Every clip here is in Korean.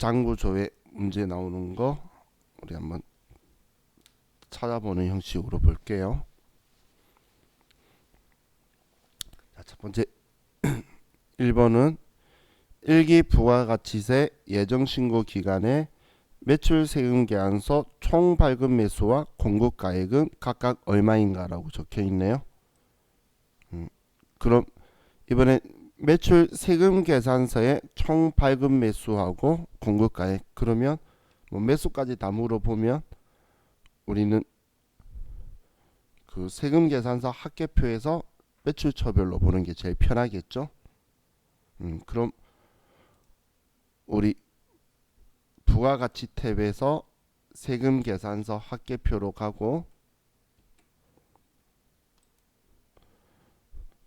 장구조회 문제 나오는 거 우리 한번 찾아보는 형식으로 볼게요. 자, 첫 번째 1번은 일기 부가가치세 예정신고 기간에 매출 세금 계산서 총 발급 매수와 공급가액은 각각 얼마인가라고 적혀 있네요. 그럼 이번에 매출 세금 계산서에 총 발급 매수하고 공급가액, 그러면 뭐 매수까지 다 물어보면 우리는 그 세금 계산서 합계표에서 매출처별로 보는 게 제일 편하겠죠. 그럼 우리 부가가치 탭에서 세금 계산서 합계표로 가고,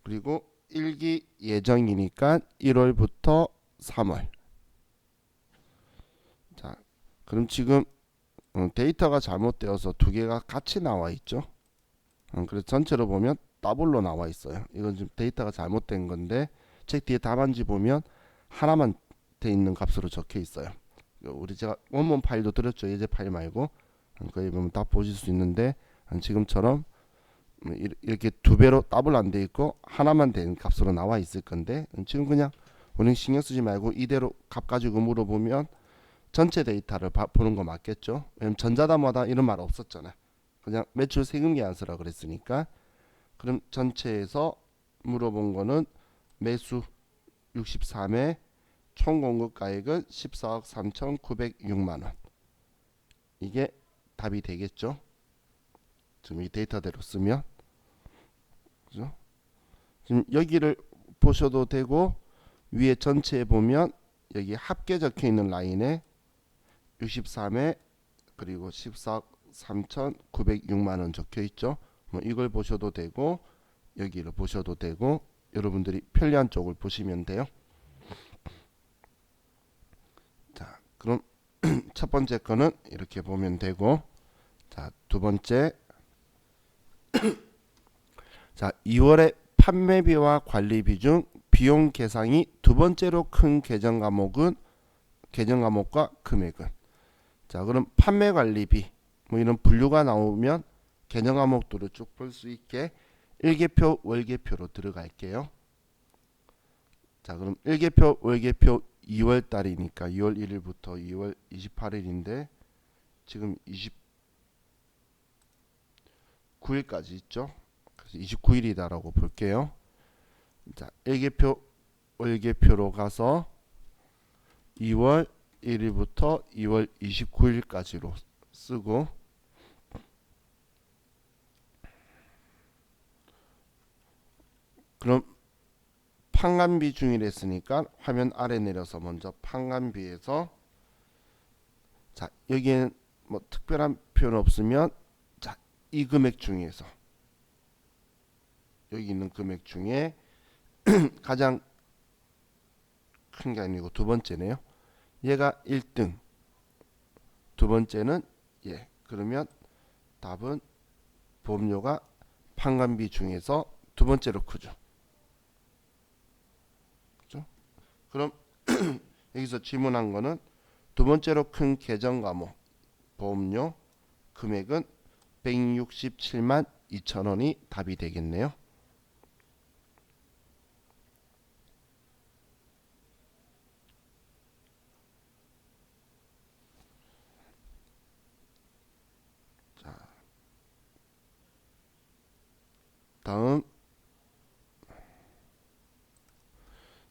그리고 일기 예정이니까 1월부터 3월. 자, 그럼 지금 데이터가 잘못되어서 두 개가 같이 나와 있죠. 그래서 전체로 보면 더블로 나와 있어요. 이건 지금 데이터가 잘못된 건데 책 뒤에 답안지 보면 하나만 돼 있는 값으로 적혀 있어요. 우리 제가 원본 파일도 드렸죠. 예제 파일 말고. 거기 보면 다 보실 수 있는데 지금처럼 이렇게 두 배로 더블 안 돼 있고 하나만 된 값으로 나와 있을 건데, 지금 그냥 우리는 신경 쓰지 말고 이대로 값 가지고 물어보면 전체 데이터를 보는 거 맞겠죠. 왜냐면 전자담화다 이런 말 없었잖아. 그냥 매출 세금 계산서라 그랬으니까. 그럼 전체에서 물어본 거는 매수 63회, 총 공급가액은 14억 3,906만원. 이게 답이 되겠죠. 지금 이 데이터대로 쓰면. 그죠? 지금 여기를 보셔도 되고, 위에 전체에 보면 여기 합계 적혀 있는 라인에 63회 그리고 14억 3,906만원 적혀 있죠. 뭐 이걸 보셔도 되고 여기를 보셔도 되고, 여러분들이 편리한 쪽을 보시면 돼요. 자, 그럼 첫 번째 거는 이렇게 보면 되고, 자, 두 번째 자, 2월에 판매비와 관리비 중 비용 계상이 두 번째로 큰 계정 과목은 계정 과목과 금액은. 자, 그럼 판매 관리비 뭐 이런 분류가 나오면 계정 과목들을 쭉 볼 수 있게 일개표 월개표로 들어갈게요. 자, 그럼 일개표 월개표 2월 달이니까 2월 1일부터 2월 28일인데 지금 29일까지 있죠. 그래서 29일이다라고 볼게요. 자, 일개표 월개표로 가서 2월 1일부터 2월 29일까지로 쓰고, 그럼 판관비 중이랬으니까 화면 아래 내려서 먼저 판관비에서, 자, 여기에는 뭐 특별한 표현 없으면, 자, 이 금액 중에서 여기 있는 금액 중에 가장 큰 게 아니고 두 번째네요. 얘가 1등, 두 번째는 얘. 그러면 답은 보험료가 판관비 중에서 두 번째로 크죠. 그죠? 그럼 여기서 질문한 거는 두 번째로 큰 계정 과목 보험료 금액은 167만 2천원이 답이 되겠네요. 다음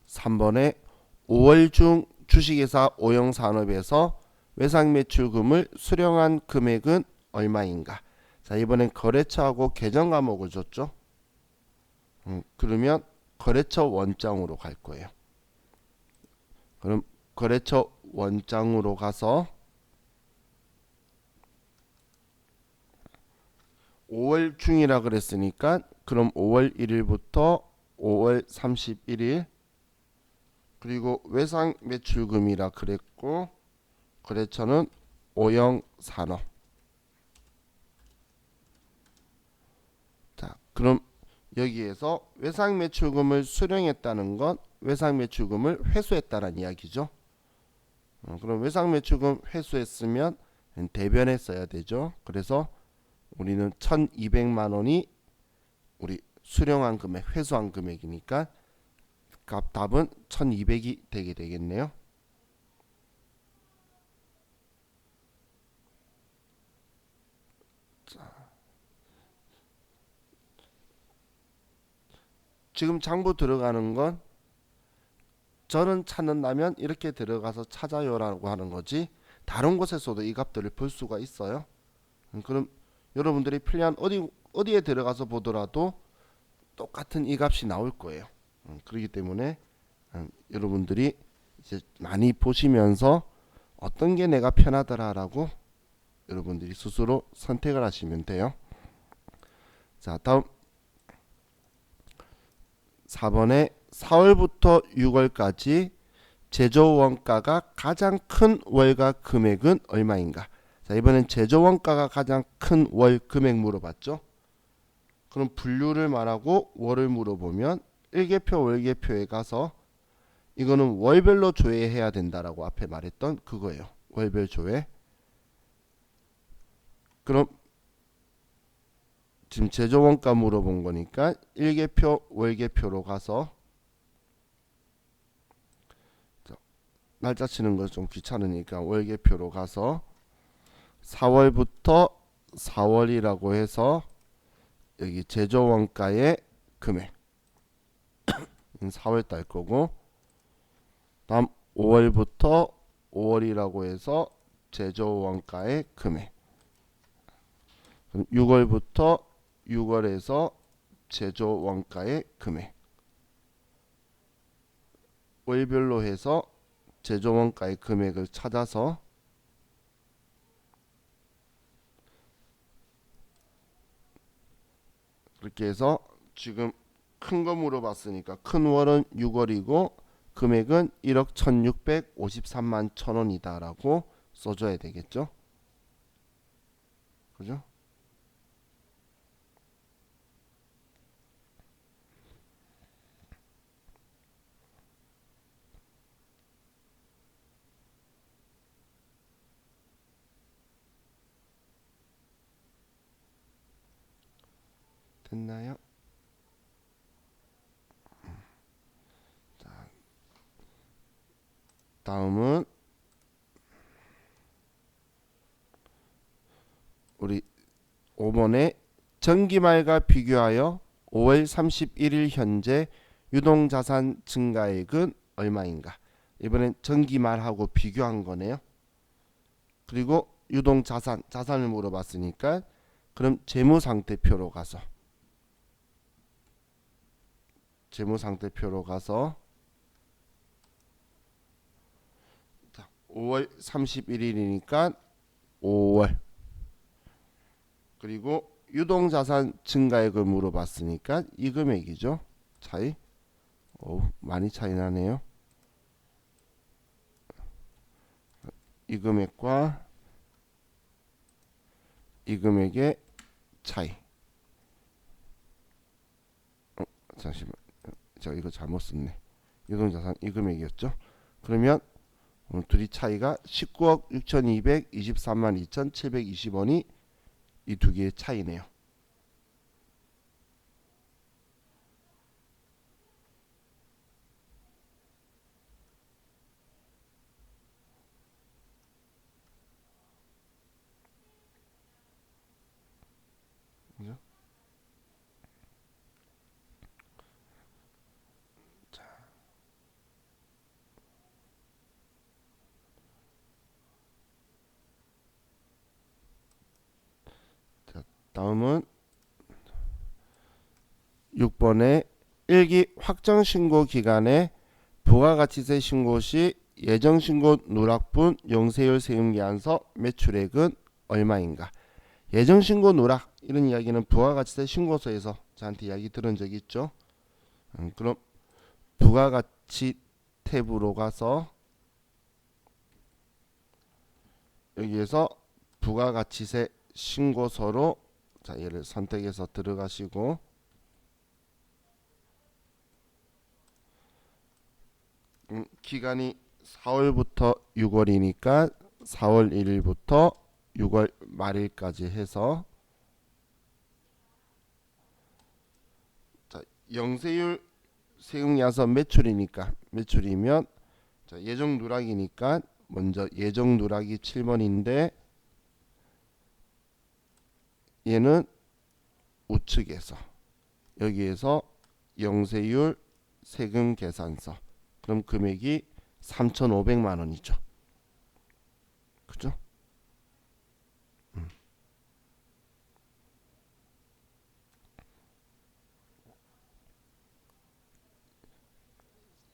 3번에 5월 중 주식회사 오영산업에서 외상매출금을 수령한 금액은 얼마인가. 자, 이번엔 거래처하고 계정 과목을 줬죠. 그러면 거래처 원장으로 갈 거예요. 그럼 거래처 원장으로 가서 5월 중이라 그랬으니까 그럼 5월 1일부터 5월 31일, 그리고 외상 매출금이라 그랬고 거래처는 오영산업. 자, 그럼 여기에서 외상 매출금을 수령했다는 건 외상 매출금을 회수했다는 이야기죠. 그럼 외상매출금 회수했으면 대변에 써야 되죠. 그래서 우리는 1200만 원이 우리 수령한 금액, 회수한 금액이니까 답은 1200이 되게 되겠네요. 지금 장부 들어가는 건 저는 찾는다면 이렇게 들어가서 찾아요라고 하는 거지, 다른 곳에서도 이 값들을 볼 수가 있어요. 그럼 여러분들이 필요한 어디에 들어가서 보더라도 똑같은 이 값이 나올 거예요. 그렇기 때문에 여러분들이 이제 많이 보시면서 어떤 게 내가 편하더라라고 여러분들이 스스로 선택을 하시면 돼요. 자, 다음 4번에 4월부터 6월까지 제조 원가가 가장 큰 월가 금액은 얼마인가? 자, 이번엔 제조 원가가 가장 큰 월 금액 물어봤죠. 그럼 분류를 말하고 월을 물어보면 일계표 월계표에 가서 이거는 월별로 조회해야 된다라고 앞에 말했던 그거예요. 월별 조회. 그럼 지금 제조 원가 물어본 거니까 일계표 월계표로 가서, 날짜 치는 거 좀 귀찮으니까 월계표로 가서 4월부터 4월이라고 해서 여기 제조 원가의 금액 4월 달 거고, 다음 5월부터 5월이라고 해서 제조 원가의 금액, 6월부터 6월에서 제조 원가의 금액, 월별로 해서 제조 원가의 금액을 찾아서 그렇게 해서 지금 큰 거 물어봤으니까 큰 월은 6월이고 금액은 1억 1653만 1000원이다 라고 써줘야 되겠죠. 그죠? 됐나요? 자, 다음은 우리 5번에 전기말과 비교하여 5월 31일 현재 유동자산 증가액은 얼마인가? 이번엔 전기말하고 비교한 거네요. 그리고 유동자산, 자산을 물어봤으니까 그럼 재무상태표로 가서 5월 31일이니까 5월, 그리고 유동자산 증가액을 물어봤으니까 이 금액이죠. 차이 많이 차이 나네요. 이 금액과 이 금액의 차이. 잠시만, 저 이거 잘못 썼네. 유동자산 이 금액이었죠. 그러면 둘이 차이가 19억 6223만 2720원이 이 두 개의 차이네요. 그죠? 자, 다음은 6번에 일기 확정 신고 기간에 부가가치세 신고 시 예정 신고 누락분 용세율 세금계산서 매출액은 얼마인가? 예정 신고 누락 이런 이야기는 부가가치세 신고서에서 저한테 이야기 들은 적 있죠. 그럼 부가가치 탭으로 가서 여기에서 부가가치세 신고서로, 자, 얘를 선택해서 들어가시고 기간이 4월부터 6월이니까 4월 1일부터 6월 말일까지 해서 자, 영세율 세금야서 매출이니까 매출이면 자, 예정 누락이니까 먼저 예정 누락이 7번인데 얘는 우측에서 여기에서 영세율 세금 계산서 그럼 금액이 3,500만 원이죠. 그죠?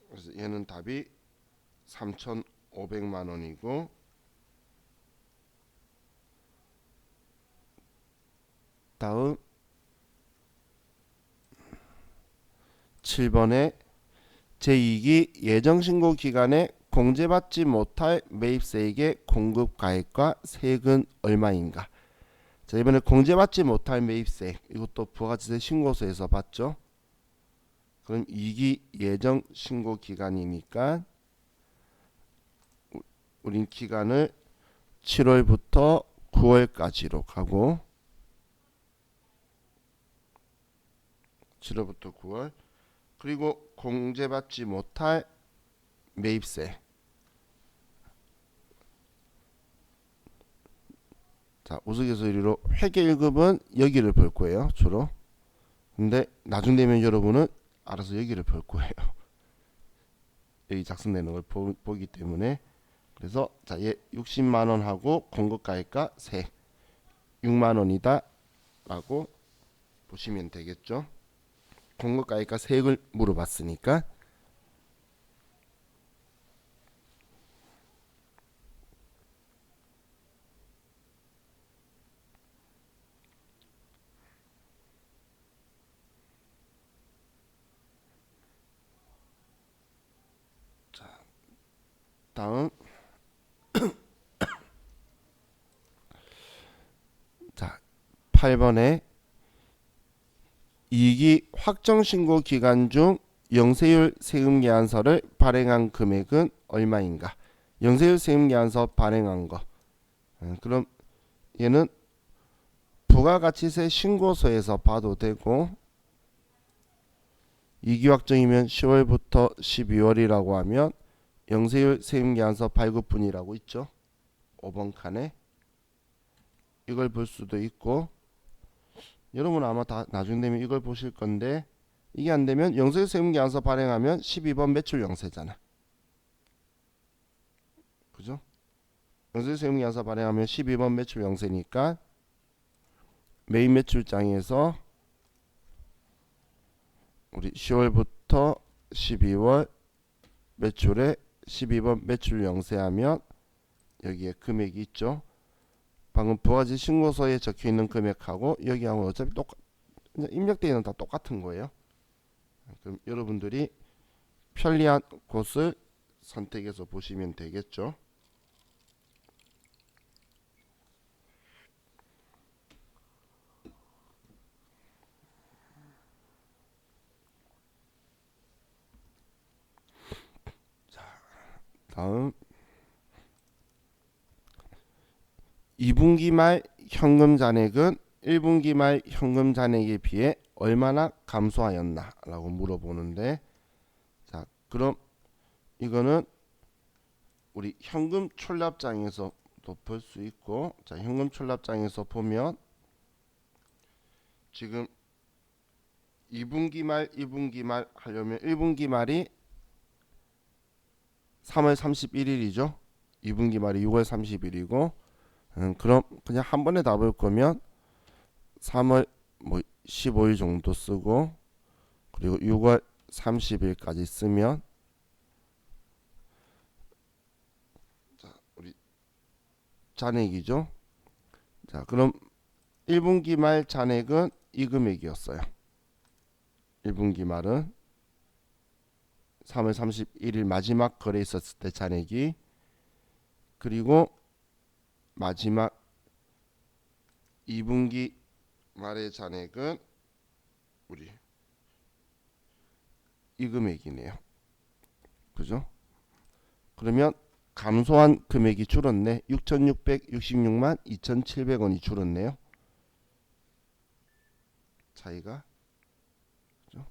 그래서 얘는 답이 3,500만 원이고 다음 7번에 제2기 예정신고 기간에 공제받지 못할 매입세액의 공급가액과 세액은 얼마인가? 자, 이번에 공제받지 못할 매입세액 이것도 부가가치세 신고서에서 봤죠? 그럼 2기 예정신고 기간이니까 우린 기간을 7월부터 9월까지로 가고 7월부터 9월 그리고 공제받지 못할 매입세 자 우스갯소리로 회계 1급은 여기를 볼 거예요 주로. 근데 나중 되면 여러분은 알아서 여기를 볼 거예요. 여기 작성되는 걸 보기 때문에. 그래서 자, 얘 60만 원 하고 공급가액과 세액 6만 원이다 라고 보시면 되겠죠. 공급가액과 세액을 물어봤으니까. 다음 자 8번에 2기 확정신고 기간 중 영세율 세금계산서를 발행한 금액은 얼마인가? 영세율 세금계산서 발행한 거. 그럼 얘는 부가가치세 신고서에서 봐도 되고 2기 확정이면 10월부터 12월이라고 하면 영세율 세금계산서 발급분이라고 있죠. 5번 칸에 이걸 볼 수도 있고 여러분 아마 다 나중 되면 이걸 보실 건데 이게 안 되면 영세율 세금계산서 발행하면 12번 매출 영세잖아. 그죠? 영세율 세금계산서 발행하면 12번 매출 영세니까 메인 매출장에서 우리 10월부터 12월 매출에 12번 매출 영세하면 여기에 금액이 있죠. 방금 부가가치 신고서에 적혀있는 금액하고 여기하고 어차피 입력되어있는 다 똑같은 거예요. 그럼 여러분들이 편리한 곳을 선택해서 보시면 되겠죠. 다음 2분기 말 현금 잔액은 1분기 말 현금 잔액에 비해 얼마나 감소하였나 라고 물어보는데 자 그럼 이거는 우리 현금 출납장에서도 볼 수 있고 자 현금 출납장에서 보면 지금 2분기 말 2분기 말 하려면 1분기 말이 3월 31일이죠 2분기 말이 6월 30일이고 그럼 그냥 한 번에 다 볼 거면 3월 뭐 15일 정도 쓰고 그리고 6월 30일까지 쓰면 자 우리 잔액이죠. 자 그럼 1분기 말 잔액은 이 금액이었어요. 1분기 말은 3월 31일 마지막 거래 있었을 때 잔액이 그리고 마지막 2분기 말의 잔액은 우리 이 금액이네요. 그죠? 그러면 감소한 금액이 줄었네. 6,666만 2,700원이 줄었네요. 차이가. 그죠?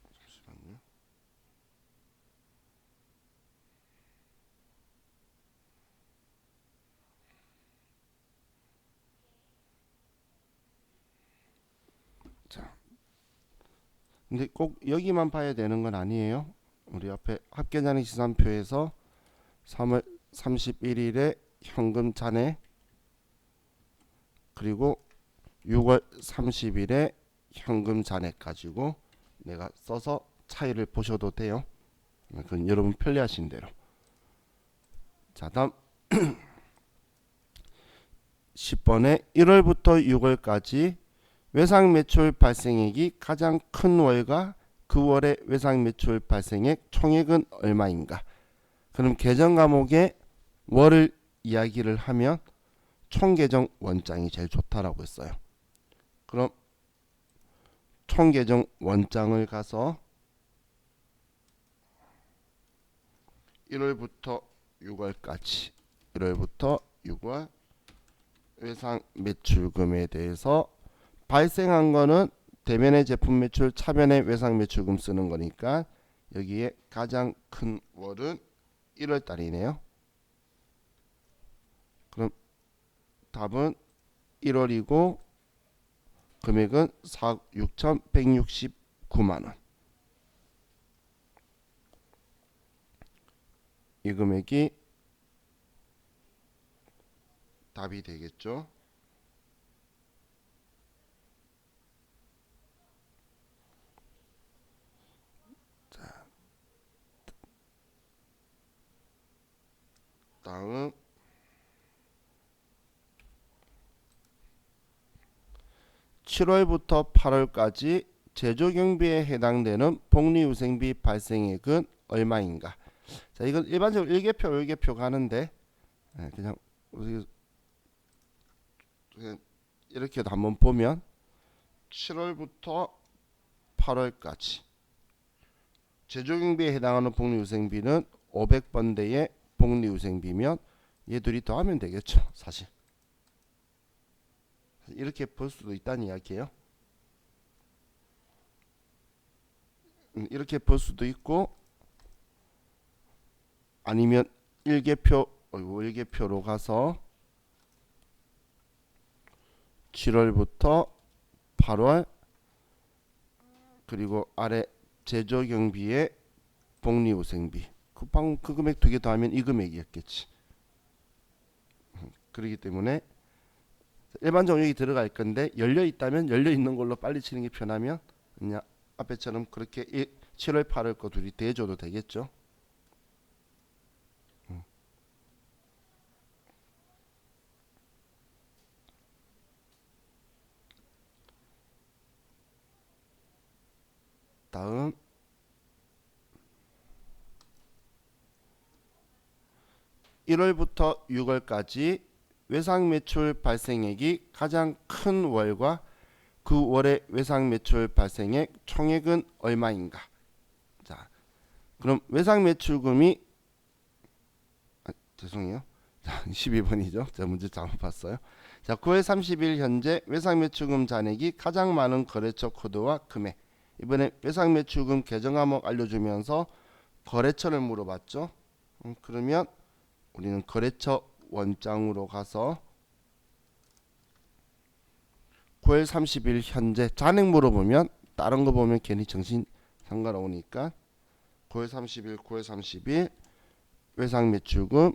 잠시만요. 자, 근데 꼭 여기만 봐야 되는 건 아니에요. 우리 앞에 합계잔액시산표에서 3월 31일에 현금 잔액, 그리고 6월 30일에 현금 잔액 가지고 내가 써서 차이를 보셔도 돼요. 그건 여러분 편리하신 대로. 자, 다음 10번에 1월부터 6월까지 외상 매출 발생액이 가장 큰 월과 그 월의 외상 매출 발생액 총액은 얼마인가? 그럼 계정 과목에 월을 이야기를 하면 총계정 원장이 제일 좋다라고 했어요. 그럼 총계정 원장을 가서 1월부터 6월까지 1월부터 6월 외상 매출금에 대해서 발생한 거는 대면의 제품 매출, 차변의 외상 매출금 쓰는 거니까 여기에 가장 큰 월은 1월 달이네요. 그럼 답은 1월이고 금액은 6,169만 원. 이 금액이 답이 되겠죠. 다음 7월부터 8월까지 제조경비에 해당되는 복리후생비 발생액은 얼마인가? 자, 이건 일반적으로 1개표 가는데 그냥 이렇게도 한번 보면 7월부터 8월까지 제조경비에 해당하는 복리후생비는 500번대의 복리후생비면 얘 둘이 더하면 되겠죠. 사실 이렇게 볼 수도 있다는 이야기예요. 이렇게 볼 수도 있고 아니면 1개표로 가서 7월부터 8월 그리고 아래 제조경비의 복리후생비 그 금액 두 개 더하면 이 금액이었겠지. 그렇기 때문에 일반적으로 여기 들어갈 건데 열려 있다면 열려 있는 걸로 빨리 치는 게 편하면 그냥 앞에처럼 그렇게 7월 8월 거 둘이 대줘도 되겠죠. 다음 1월부터 6월까지 외상 매출 발생액이 가장 큰 월과 그 월의 외상 매출 발생액 총액은 얼마인가? 자, 그럼 외상 매출금이 죄송해요. 자, 12번이죠. 제가 문제 잘못 봤어요. 자, 9월 30일 현재 외상 매출금 잔액이 가장 많은 거래처 코드와 금액. 이번에 외상 매출금 계정 과목 알려주면서 거래처를 물어봤죠. 그러면 우리는 거래처 원장으로 가서 9월 30일 현재 잔액 물어보면 다른 거 보면 괜히 정신 상관없으니까 9월 30일 외상 매출금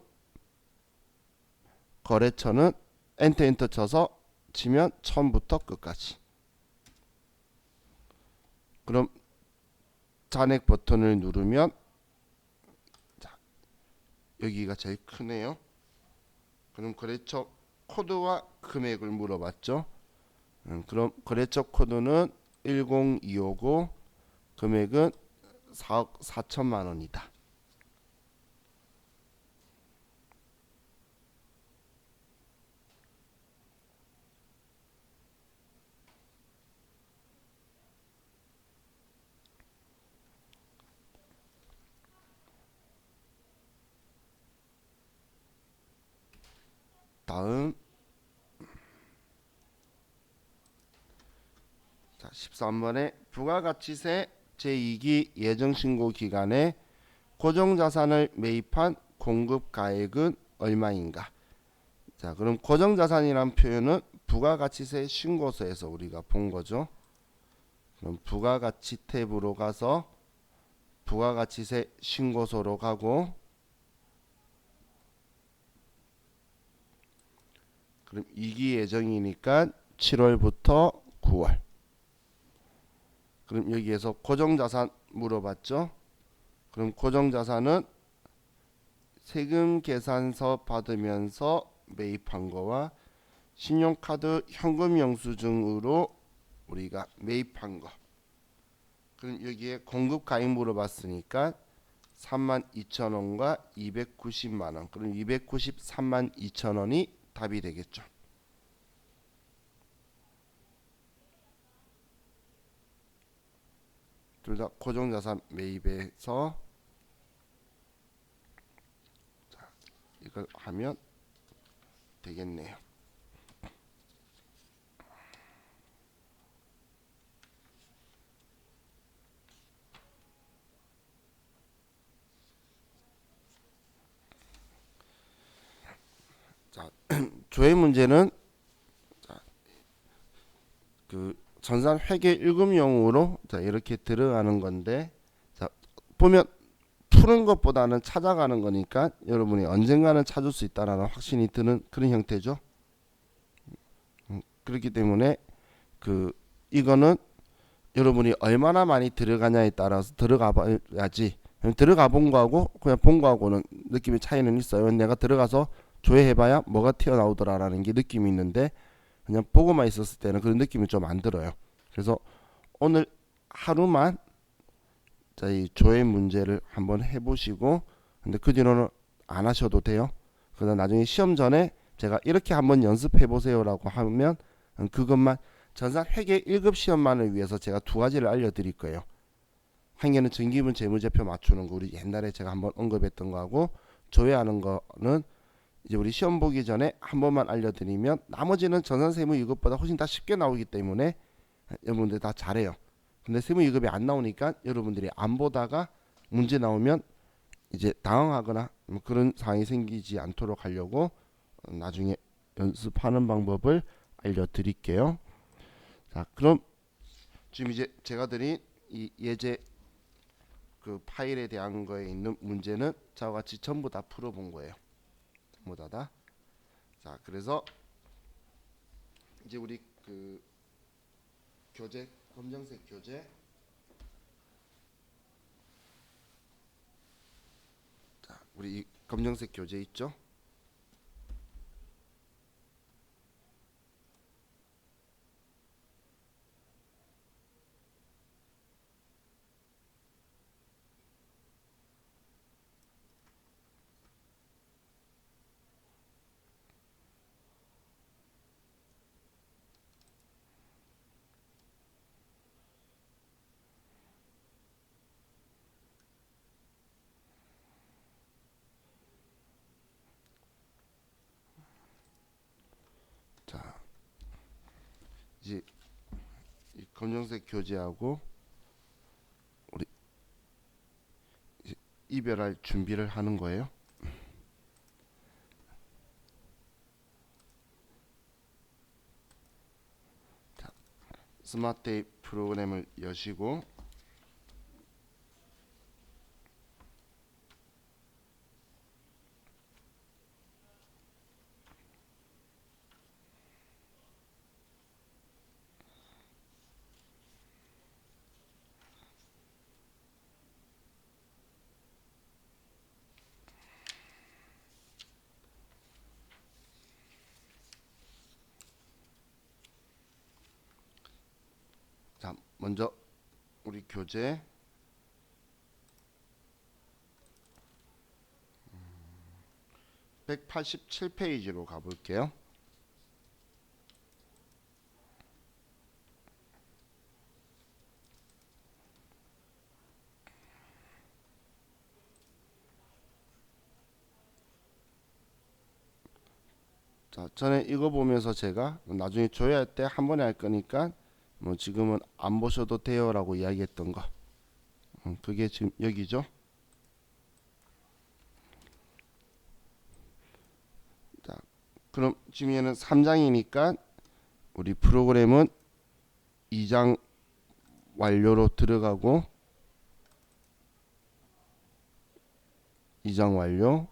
거래처는 엔터 쳐서 치면 처음부터 끝까지. 그럼 잔액 버튼을 누르면 자, 여기가 제일 크네요. 그럼 거래처 코드와 금액을 물어봤죠. 그럼 거래처 코드는 10259, 금액은 4억 4천만 원이다. 다음 13번에 부가가치세 제2기 예정신고 기간에 고정자산을 매입한 공급가액은 얼마인가? 자, 그럼 고정자산이란 표현은 부가가치세 신고서에서 우리가 본 거죠. 그럼 부가가치 탭으로 가서 부가가치세 신고서로 가고, 그럼 2기 예정이니까 7월부터 9월. 그럼 여기에서 고정자산 물어봤죠. 그럼 고정자산은 세금 계산서 받으면서 매입한 거와 신용카드 현금 영수증으로 우리가 매입한 거. 그럼 여기에 공급 가액 물어봤으니까 32,000원과 290만 원. 그럼 293만 2천 원이 답이 되겠죠. 둘 다 고정자산 매입에서 이걸 하면 되겠네요. 자, 조회 문제는 그 전산 회계 1금용으로 이렇게 들어가는 건데, 자, 보면 푸는 것보다는 찾아가는 거니까 여러분이 언젠가는 찾을 수 있다라는 확신이 드는 그런 형태죠. 그렇기 때문에 이거는 여러분이 얼마나 많이 들어가냐에 따라서 들어가 봐야지. 들어가 본 거하고 그냥 본 거하고는 느낌의 차이는 있어요. 내가 들어가서 조회해봐야 뭐가 튀어나오더라라는 게 느낌이 있는데, 그냥 보고만 있었을 때는 그런 느낌이 좀 안 들어요. 그래서 오늘 하루만 이 조회 문제를 한번 해보시고, 근데 그 뒤로는 안 하셔도 돼요. 그다음 나중에 시험 전에 제가 이렇게 한번 연습해 보세요라고 하면 그것만, 전산 회계 1급 시험만을 위해서 제가 두 가지를 알려드릴 거예요. 한 개는 전기분 재무제표 맞추는 거, 우리 옛날에 제가 한번 언급했던 거하고, 조회하는 거는 이제 우리 시험 보기 전에 한 번만 알려드리면 나머지는 전산세무 2급보다 훨씬 다 쉽게 나오기 때문에 여러분들 다 잘해요. 근데 세무 2급이 안 나오니까 여러분들이 안 보다가 문제 나오면 이제 당황하거나 그런 상황이 생기지 않도록 하려고 나중에 연습하는 방법을 알려드릴게요. 자, 그럼 지금 이제 제가 드린 이 예제 그 파일에 대한 거에 있는 문제는 저와 같이 전부 다 풀어본 거예요. 전부 다. 자, 그래서 이제 우리 교재, 검정색 교재, 자, 우리 이 검정색 교재 있죠? 자, 이제 이 검정색 교재하고 우리 이제 이별할 준비를 하는 거예요. 자, 스마트데이 프로그램을 여시고, 자, 먼저 우리 교재 187페이지로 가볼게요. 자, 전에 이거 보면서 제가 나중에 조회할 때 한 번에 할 거니까 뭐 지금은 안 보셔도 돼요라고 이야기했던 거, 그게 지금 여기죠. 자, 그럼 지금 얘는 3장이니까 우리 프로그램은 2장 완료로 들어가고 2장 완료.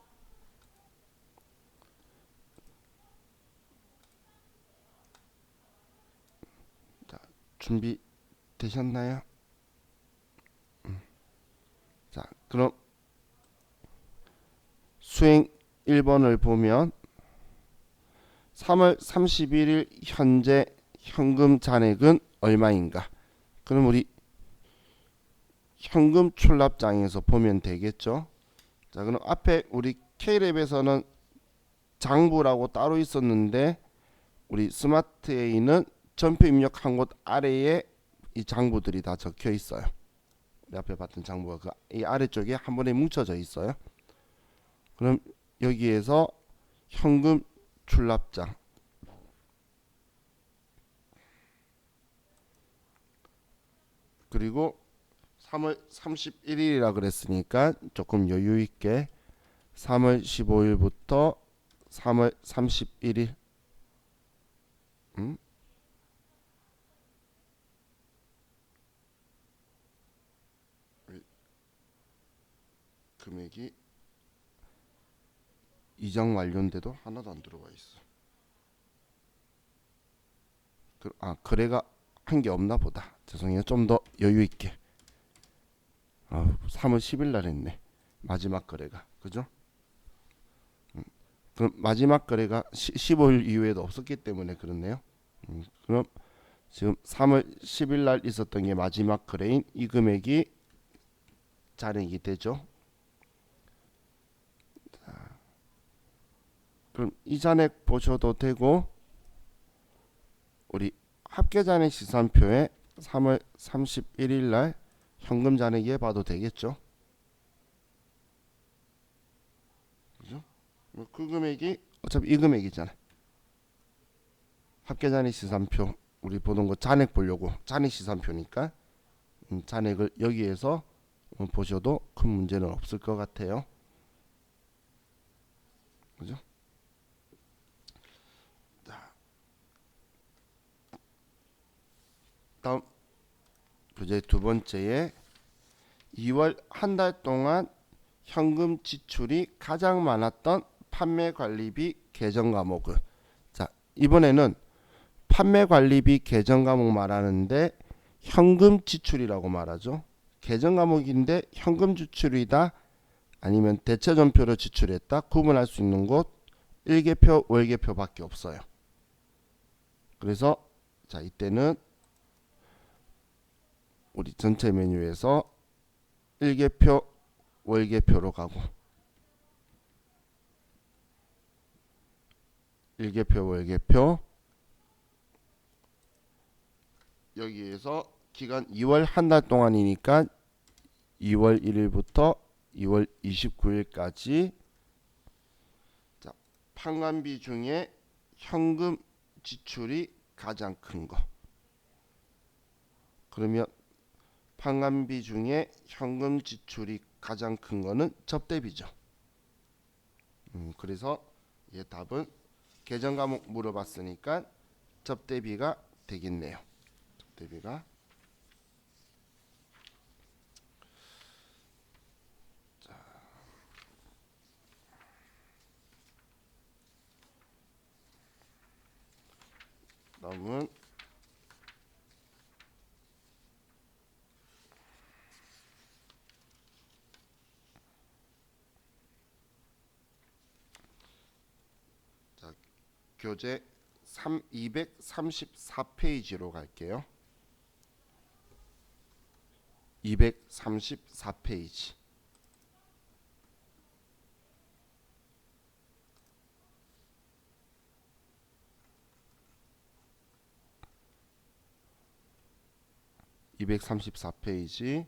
자, 준비 되셨나요? 자, 그럼 수행 1번을 보면 3월 31일 현재 현금 잔액은 얼마인가? 그럼 우리 현금 출납장에서 보면 되겠죠. 자, 그럼 앞에 우리 K랩에서는 장부라고 따로 있었는데 우리 스마트 A는 전표 입력한 곳 아래에 이 장부들이 다 적혀 있어요. 우리 앞에 봤던 장부가 이 아래쪽에 한 번에 뭉쳐져 있어요. 그럼 여기에서 현금 출납장, 그리고 3월 31일이라 그랬으니까 조금 여유 있게 3월 15일부터 3월 31일 금액이 이장 완료인데도 하나도 안 들어와 있어. 거래가 한 게 없나 보다. 죄송해요. 좀 더 여유 있게. 3월 10일 날 했네. 마지막 거래가. 그죠? 그럼 마지막 거래가 15일 이후에도 없었기 때문에 그렇네요. 그럼 지금 3월 10일 날 있었던 게 마지막 거래인 이 금액이 잔액이 되죠. 그럼 이 잔액 보셔도 되고 우리 합계 잔액 시산표에 3월 31일 날 현금 잔액에 봐도 되겠죠. 그죠? 그 금액이 어차피 이 금액이잖아. 합계 잔액 시산표 우리 보던 거 잔액 보려고 잔액 시산표니까 잔액을 여기에서 보셔도 큰 문제는 없을 것 같아요. 그죠? 다음 교재 두 번째에 2월 한 달 동안 현금 지출이 가장 많았던 판매 관리비 계정 과목을, 자, 이번에는 판매 관리비 계정 과목 말하는데 현금 지출이라고 말하죠. 계정 과목인데 현금 지출이다 아니면 대체 전표로 지출했다 구분할 수 있는 곳 일개표 월개표밖에 없어요. 그래서 자, 이때는 우리 전체 메뉴에서 일개표 월개표로 가고 일개표 월개표 여기에서 기간 2월 한 달 동안이니까 2월 1일부터 2월 29일까지 자, 판관비 중에 현금 지출이 가장 큰 거. 그러면 판관비 중에 현금 지출이 가장 큰 거는 접대비죠. 그래서 얘 답은 계정 과목 물어봤으니까 접대비가 되겠네요. 접대비가. 다음은 자, 교재 234페이지로 갈게요. 234페이지. (234페이지)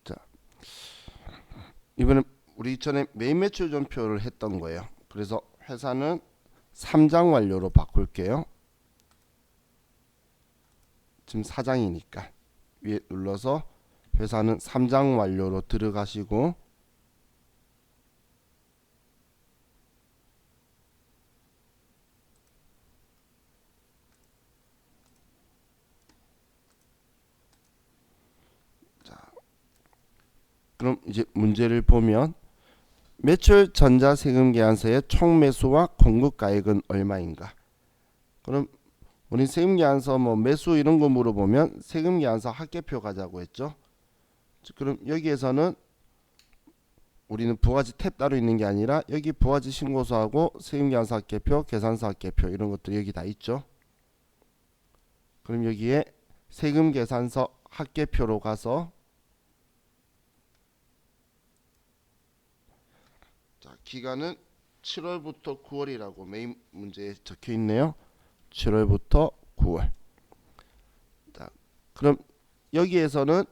자, 이번엔 우리 전에 매입 매출 전표를 했던 거예요. 그래서 회사는 3장 완료로 바꿀게요. 지금 4장이니까 위에 눌러서 회사는 3장 완료로 들어가시고, 그럼 이제 문제를 보면 매출 전자세금 계산서의 총 매수와 공급가액은 얼마인가? 그럼 우리 세금계산서 뭐 매수 이런 거 물어보면 세금계산서 합계표 가자고 했죠. 그럼 여기에서는 우리는 부가지 탭 따로 있는 게 아니라 여기 부가지 신고서하고 세금계산서 합계표, 계산서 합계표 이런 것들이 여기 다 있죠. 그럼 여기에 세금계산서 합계표로 가서, 자, 기간은 7월부터 9월이라고 메인 문제에 적혀 있네요. 7월부터 9월. 자, 그럼 여기에서는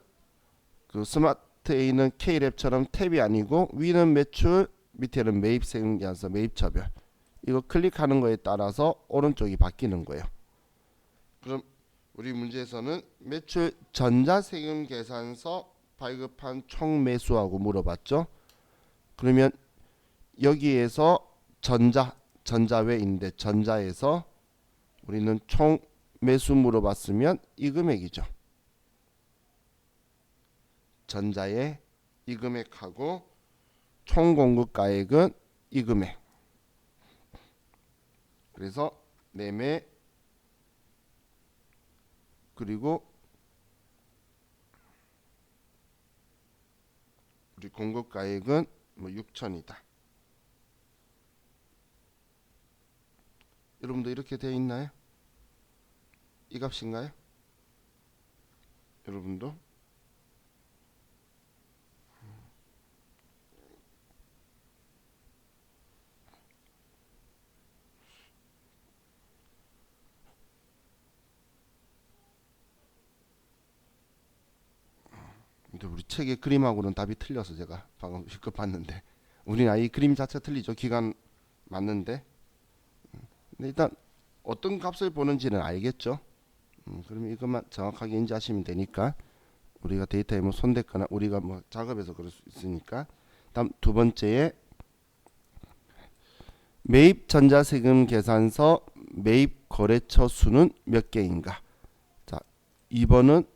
그 스마트 A는 K랩처럼 탭이 아니고 위는 매출, 밑에는 매입 세금계산서, 매입처별. 이거 클릭하는 거에 따라서 오른쪽이 바뀌는 거예요. 그럼 우리 문제에서는 매출 전자세금계산서 발급한 총 매수하고 물어봤죠. 그러면 여기에서 전자외인데 전자에서 우리는 총 매수 물어봤으면 이 금액이죠. 전자의 이 금액하고 총 공급가액은 이 금액. 그래서 매매 그리고 우리 공급가액은 뭐 6천이다. 여러분도 이렇게 되어 있나요? 이 값인가요? 여러분도? 근데 우리 책의 그림하고는 답이 틀려서 제가 방금 실컷 봤는데, 우리는 아예 그림 자체 틀리죠. 기간 맞는데. 근데 일단 어떤 값을 보는지는 알겠죠. 그러면 이것만 정확하게 인지하시면 되니까, 우리가 데이터에 뭐 손댔거나 우리가 뭐 작업해서 그럴 수 있으니까. 다음 두 번째에 매입 전자세금 계산서 매입 거래처 수는 몇 개인가? 자, 2번은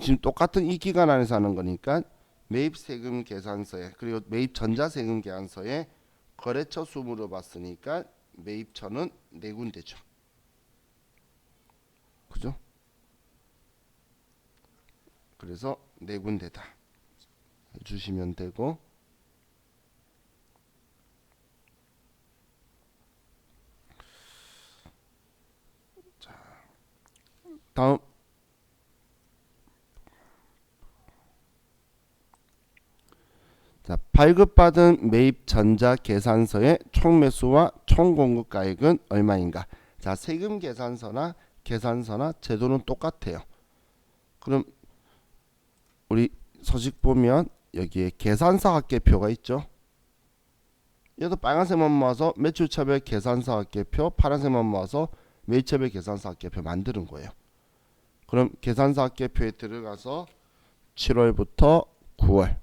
지금 똑같은 이 기간 안에서 하는 거니까 매입 세금 계산서에, 그리고 매입 전자세금 계산서에 거래처 수 물어봤으니까 매입처는 네 군데죠. 그죠? 그래서 네 군데다 해주시면 되고, 자, 다음 자, 발급받은 매입 전자 계산서의 총 매수와 총 공급가액은 얼마인가? 자, 세금 계산서나 계산서나 제도는 똑같아요. 그럼 우리 서식 보면 여기에 계산서 합계표가 있죠. 얘도 빨간색만 모아서 매출처별 계산서 합계표, 파란색만 모아서 매입처별 계산서 합계표 만드는 거예요. 그럼 계산서 합계표에 들어가서 7월부터 9월,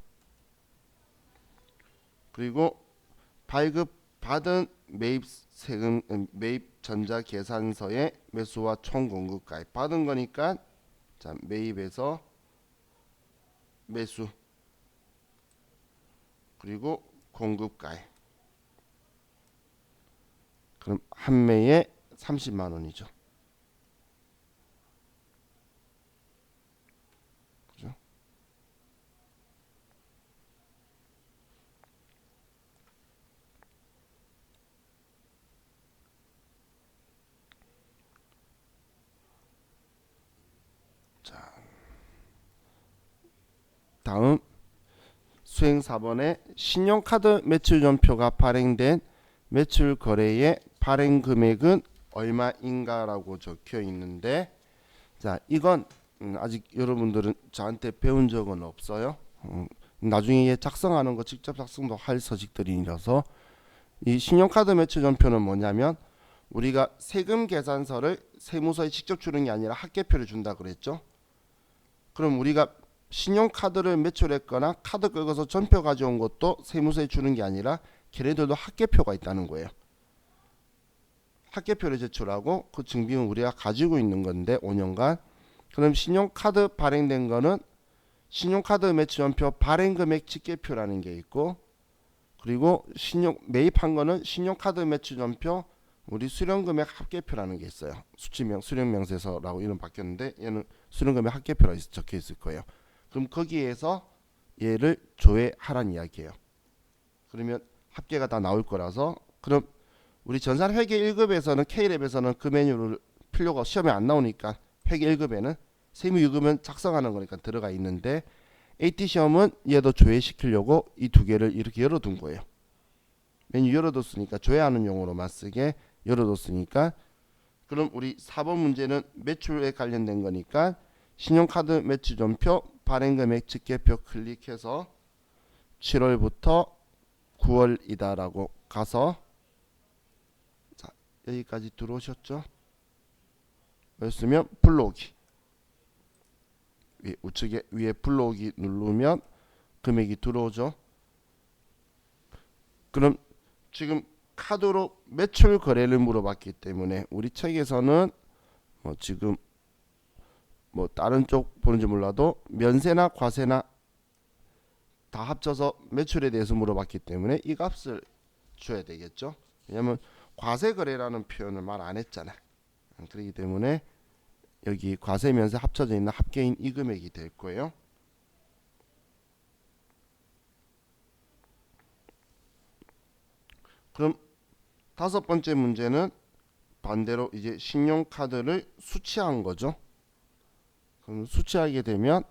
그리고 발급받은 매입 세금 매입 전자 계산서의 매수와 총 공급가액 받은 거니까, 자, 매입에서 매수 그리고 공급가액. 그럼 한 매에 30만 원이죠. 그죠? 다음 수행 4번에 신용카드 매출전표가 발행된 매출 거래의 발행 금액은 얼마인가라고 적혀 있는데, 자 이건 아직 여러분들은 저한테 배운 적은 없어요. 나중에 작성하는 거 직접 작성도 할 서식들이라서, 이 신용카드 매출전표는 뭐냐면 우리가 세금 계산서를 세무서에 직접 주는 게 아니라 합계표를 준다 그랬죠. 그럼 우리가 신용카드를 매출했거나 카드 긁어서 전표 가져온 것도 세무서에 주는 게 아니라 걔네들도 합계표가 있다는 거예요. 합계표를 제출하고 그 증빙은 우리가 가지고 있는 건데 5년간. 그럼 신용카드 발행된 거는 신용카드 매출전표 발행금액 집계표라는 게 있고, 그리고 매입한 거는 신용카드 매출전표 우리 수령금액 합계표라는 게 있어요. 수령명세서라고 이름 바뀌었는데 얘는 수령금액 합계표라 적혀 있을 거예요. 그럼 거기에서 얘를 조회하란 이야기예요. 그러면 합계가 다 나올 거라서, 그럼 우리 전산회계 1급에서는 K랩에서는 그 메뉴를 필요가 시험에 안 나오니까 회계 1급에는 세무유급은 작성하는 거니까 들어가 있는데, AT 시험은 얘도 조회시키려고 이 두 개를 이렇게 열어둔 거예요. 메뉴 열어뒀으니까 조회하는 용어로만 쓰게 열어뒀으니까, 그럼 우리 4번 문제는 매출에 관련된 거니까 신용카드 매출전표 발행금액 집계표 클릭해서 7월부터 9월이다라고 가서, 자 여기까지 들어오셨죠? 그랬으면 불러오기, 우측에 위에 불러오기 누르면 금액이 들어오죠. 그럼 지금 카드로 매출 거래를 물어봤기 때문에 우리 책에서는 지금 다른 쪽 보는지 몰라도 면세나 과세나 다 합쳐서 매출에 대해서 물어봤기 때문에 이 값을 줘야 되겠죠. 왜냐면 과세 거래라는 표현을 말 안 했잖아. 그렇기 때문에 여기 과세 면세 합쳐져 있는 합계인 이 금액이 될 거예요. 그럼 다섯 번째 문제는 반대로 이제 신용카드를 수취한 거죠. 그럼 수취하게 되면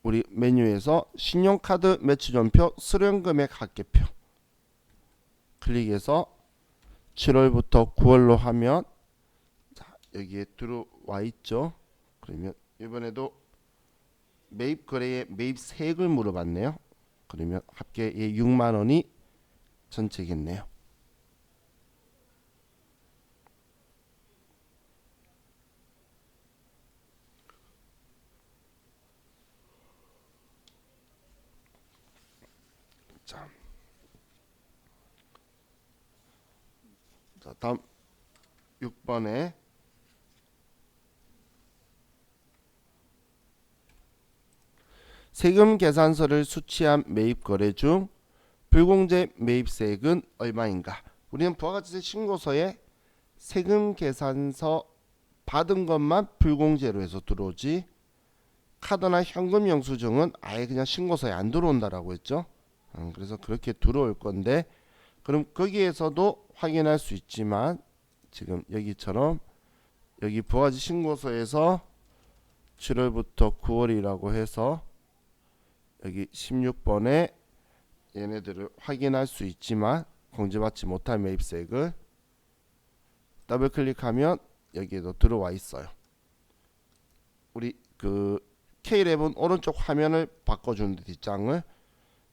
우리 메뉴에서 신용카드 매출전표 수령금액 합계표 클릭해서 7월부터 9월로 하면, 자 여기에 들어와 있죠. 그러면 이번에도 매입 거래의 매입세액을 물어봤네요. 그러면 합계의 6만 원이 전체겠네요. 자, 다음 6번에 세금 계산서를 수취한 매입 거래 중 불공제 매입세액은 얼마인가? 우리는 부와 같이 신고서에 세금 계산서 받은 것만 불공제로 해서 들어오지, 카드나 현금 영수증은 아예 그냥 신고서에 안 들어온다라고 했죠. 그래서 그렇게 들어올 건데, 그럼 거기에서도 확인할 수 있지만 지금 여기처럼 여기 부가지 신고서에서 7월부터 9월이라고 해서 여기 16번에 얘네들을 확인할 수 있지만 공제받지 못할 매입세액을 더블 클릭하면 여기에도 들어와 있어요. 우리 그 K랩은 오른쪽 화면을 바꿔주는데 뒷장을,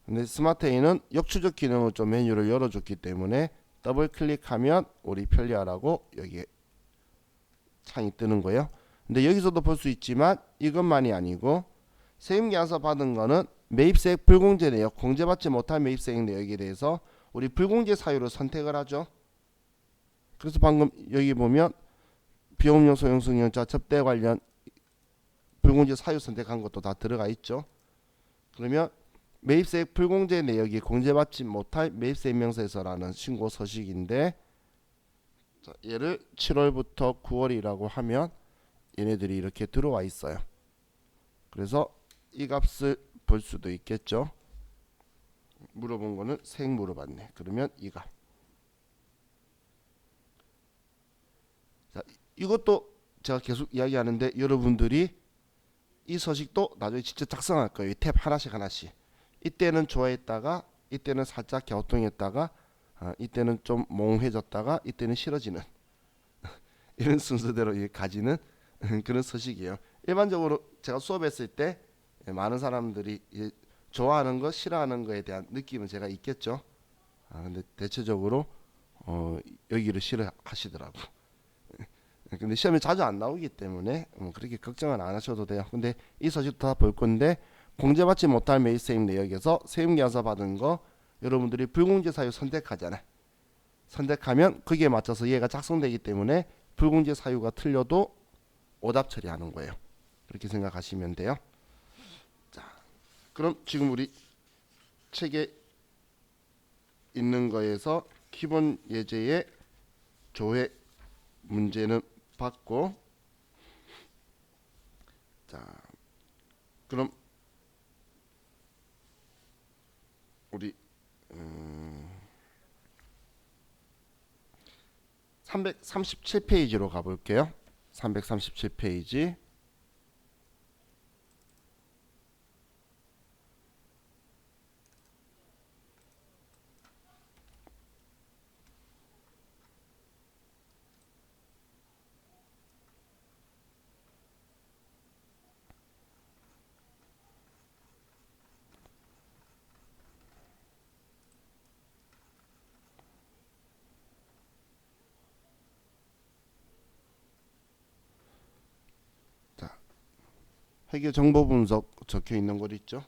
근데 스마트A는 역추적 기능을 좀 메뉴를 열어줬기 때문에 더블 클릭하면 우리 편리하라고 여기 창이 뜨는 거예요. 근데 여기서도 볼 수 있지만 이것만이 아니고 세금계산서 받은 거는 매입세액 불공제 내역, 공제받지 못할 매입세액 내역에 대해서 우리 불공제 사유를 선택을 하죠. 그래서 방금 여기 보면 비용용 소형승용자 접대 관련 불공제 사유 선택한 것도 다 들어가 있죠. 그러면 매입세액 불공제 내역이 공제받지 못할 매입세액 명세서라는 신고 서식인데, 자, 얘를 7월부터 9월이라고 하면 얘네들이 이렇게 들어와 있어요. 그래서 이 값을 볼 수도 있겠죠. 물어본 거는 세액 물어봤네. 그러면 이 값. 자, 이것도 제가 계속 이야기하는데 여러분들이 이 서식도 나중에 직접 작성할 거예요. 이 탭 하나씩 하나씩. 이때는 좋아했다가 이때는 살짝 갸우뚱했다가 이때는 좀 몽해졌다가 이때는 싫어지는 이런 순서대로 가지는 그런 서식이에요. 일반적으로 제가 수업했을 때 많은 사람들이 좋아하는 거 싫어하는 거에 대한 느낌은 제가 있겠죠. 근데 대체적으로 여기를 싫어하시더라고. 근데 시험에 자주 안 나오기 때문에 그렇게 걱정은 안 하셔도 돼요. 근데 이 서식도 다 볼 건데 공제받지 못할 메일 세임 내역에서 세임계약서 받은 거 여러분들이 불공제 사유 선택하잖아요. 선택하면 거기에 맞춰서 얘가 작성되기 때문에 불공제 사유가 틀려도 오답 처리하는 거예요. 그렇게 생각하시면 돼요. 자, 그럼 지금 우리 책에 있는 거에서 기본 예제의 조회 문제는 봤고, 자, 그럼 우리 337페이지로 가볼게요. 337페이지. 자, 회계 정보 분석 적혀 있는 것 있죠.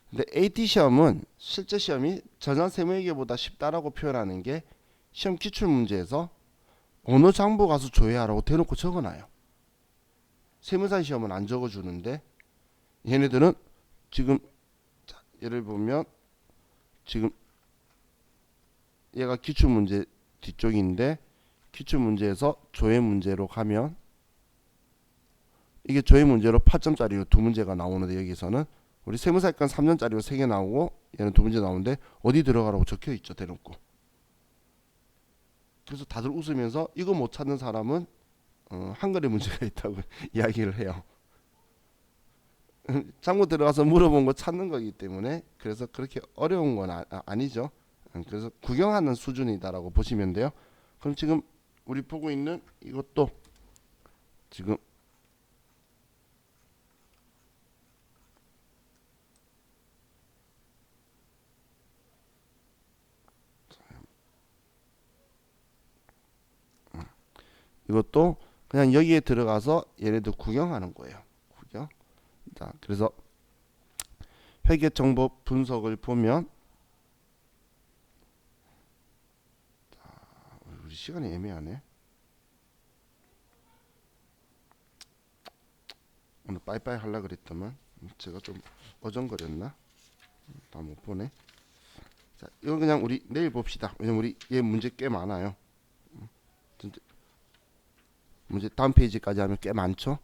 근데 AT 시험은 실제 시험이 전산 세무회계보다 쉽다라고 표현하는 게 시험 기출 문제에서 어느 장부 가서 조회하라고 대놓고 적어놔요. 세무사 시험은 안 적어주는데 얘네들은 지금 예를 보면 지금 얘가 기출 문제 뒤쪽인데 기출 문제에서 조회 문제로 가면 이게 조회 문제로 8점짜리로 두 문제가 나오는데 여기서는 우리 세무사건 3점짜리로 3개 나오고 얘는 두 문제 나오는데 어디 들어가라고 적혀 있죠, 대놓고. 그래서 다들 웃으면서 이거 못 찾는 사람은 한글에 문제가 있다고 이야기를 해요. 장고 들어가서 물어본 거 찾는 거기 때문에 그래서 그렇게 어려운 건 아니죠. 그래서 구경하는 수준이다라고 보시면 돼요. 그럼 지금 우리 보고 있는 이것도 지금 이것도 그냥 여기에 들어가서 얘네들 구경하는 거예요. 구경. 자, 그래서 회계 정보 분석을 보면 우리 시간이 애매하네. 오늘 빠이빠이 하려 그랬더만 제가 좀 어정거렸나? 다 못 보네. 자, 이거 그냥 우리 내일 봅시다. 왜냐면 우리 얘 문제 꽤 많아요. 진짜 문제 다음 페이지까지 하면 꽤 많죠.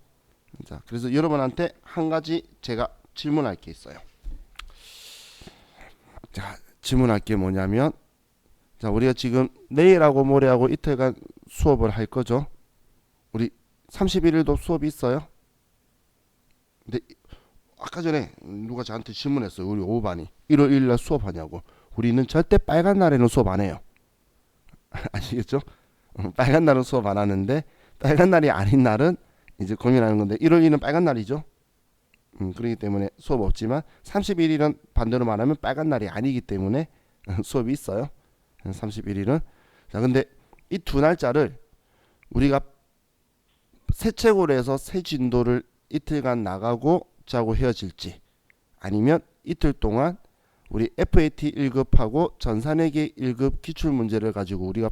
자, 그래서 여러분한테 한 가지 제가 질문할 게 있어요. 자, 질문할 게 뭐냐면, 자, 우리가 지금 내일하고 모레하고 이틀간 수업을 할 거죠. 우리 31일도 수업이 있어요. 근데 아까 전에 누가 저한테 질문했어요. 우리 5반이 1월 1일 날 수업하냐고. 우리는 절대 빨간 날에는 수업 안 해요. 아시겠죠? 빨간 날은 수업 안 하는데 빨간 날이 아닌 날은 이제 고민하는 건데 1월 1일은 빨간 날이죠. 그렇기 때문에 수업 없지만 31일은 반대로 말하면 빨간 날이 아니기 때문에 수업이 있어요. 31일은. 자, 근데 이 두 날짜를 우리가 새 책으로 해서 새 진도를 이틀간 나가고 자고 헤어질지 아니면 이틀 동안 우리 FAT 1급하고 전산회계 1급 기출문제를 가지고 우리가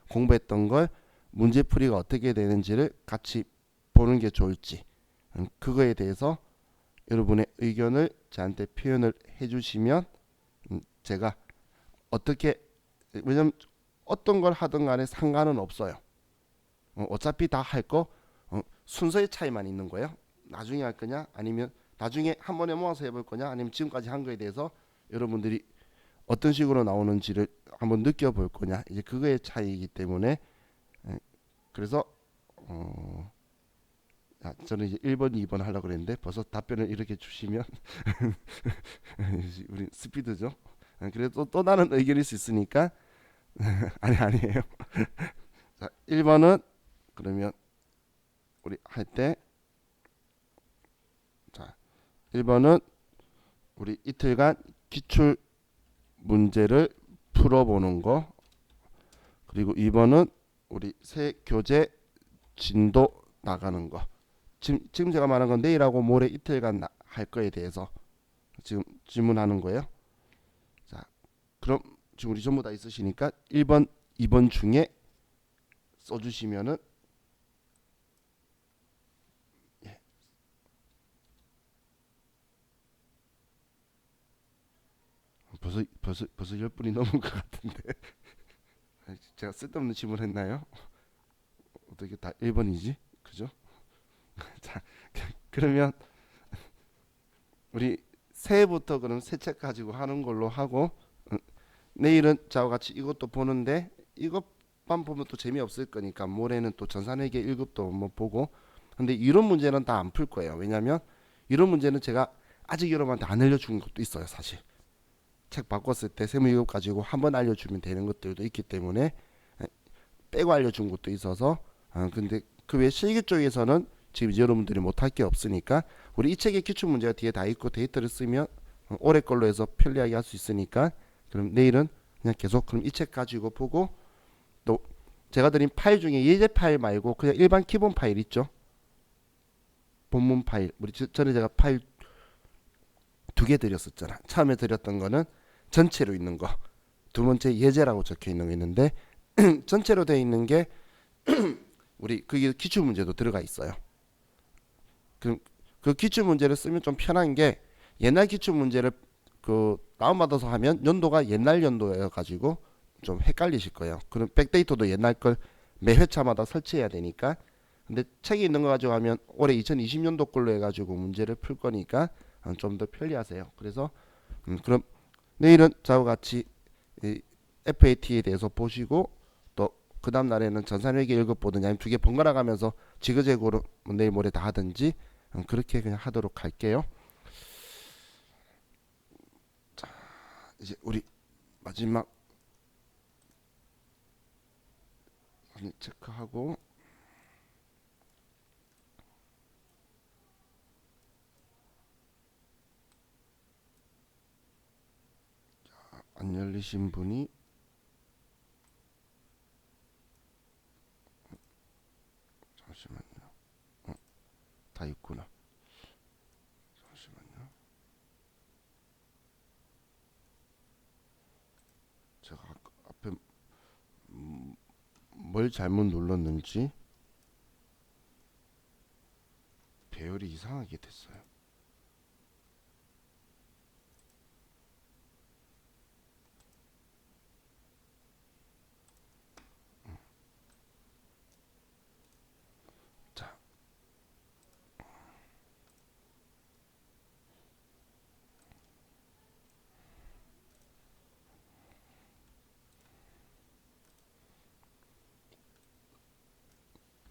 공부했던 걸 문제풀이가 어떻게 되는지를 같이 보는 게 좋을지 그거에 대해서 여러분의 의견을 저한테 표현을 해주시면 제가 어떻게, 왜냐면 어떤 걸 하든 간에 상관은 없어요. 어차피 다 할 거 순서의 차이만 있는 거예요. 나중에 할 거냐 아니면 나중에 한 번에 모아서 해볼 거냐 아니면 지금까지 한 거에 대해서 여러분들이 어떤 식으로 나오는지를 한번 느껴볼 거냐, 이제 그거의 차이이기 때문에 그래서 저는 이제 1번, 2번 하려고 그랬는데 벌써 답변을 이렇게 주시면 우리 스피드죠. 그래도 또 다른 의견일 수 있으니까 아니에요. 자, 1번은 그러면 우리 할 때, 자, 1번은 우리 이틀간 기출 문제를 풀어보는 거, 그리고 2번은 우리 새 교재 진도 나가는 거. 지금 제가 말한 건 내일하고 모레 이틀간 할 거에 대해서 지금 질문하는 거예요. 자, 그럼 지금 우리 전부 다 있으시니까 1번, 2번 중에 써주시면은, 예, 벌써 10분이 넘은 것 같은데 제가 쓸데없는 질문했나요? 어떻게 다 1번이지? 그죠? 자, 그러면 우리 새해부터 그럼 새 책 가지고 하는 걸로 하고, 내일은 저와 같이 이것도 보는데 이것만 보면 또 재미없을 거니까 모레는 또 전산회계 1급도 한번 보고. 근데 이런 문제는 다 안 풀 거예요. 왜냐면 이런 문제는 제가 아직 여러분한테 안 알려준 것도 있어요. 사실 책 바꿨을 때 세무 2급 가지고 한번 알려주면 되는 것들도 있기 때문에 빼고 알려준 것도 있어서. 근데 그 외 실기 쪽에서는 지금 여러분들이 못할 게 없으니까 우리 이 책의 기출 문제가 뒤에 다 있고 데이터를 쓰면 올해 걸로 해서 편리하게 할 수 있으니까, 그럼 내일은 그냥 계속 그럼 이 책 가지고 보고, 또 제가 드린 파일 중에 예제 파일 말고 그냥 일반 기본 파일 있죠. 본문 파일. 우리 전에 제가 파일 2개 드렸었잖아. 처음에 드렸던 거는 전체로 있는 거, 두 번째 예제라고 적혀 있는 거 있는데 전체로 되어 있는 게 우리 그게 기출 문제도 들어가 있어요. 그 기출 문제를 쓰면 좀 편한 게, 옛날 기출 문제를 그 다운받아서 하면 연도가 옛날 연도여 가지고 좀 헷갈리실 거예요. 그럼 백데이터도 옛날 걸 매 회차마다 설치해야 되니까. 근데 책에 있는 거 가지고 하면 올해 2020년도 걸로 해가지고 문제를 풀 거니까 좀 더 편리하세요. 그래서 그럼 내일은 저와 같이 이 FAT에 대해서 보시고, 또 그 다음 날에는 전산회계 1급 보든지 아니면 2개 번갈아 가면서 지그재그로 내일 모레 다 하든지 그렇게 그냥 하도록 할게요. 이제 우리 마지막 체크하고, 안 열리신 분이, 잠시만요. 다 있구나. 잠시만요. 제가 앞에 뭘 잘못 눌렀는지 배열이 이상하게 됐어요.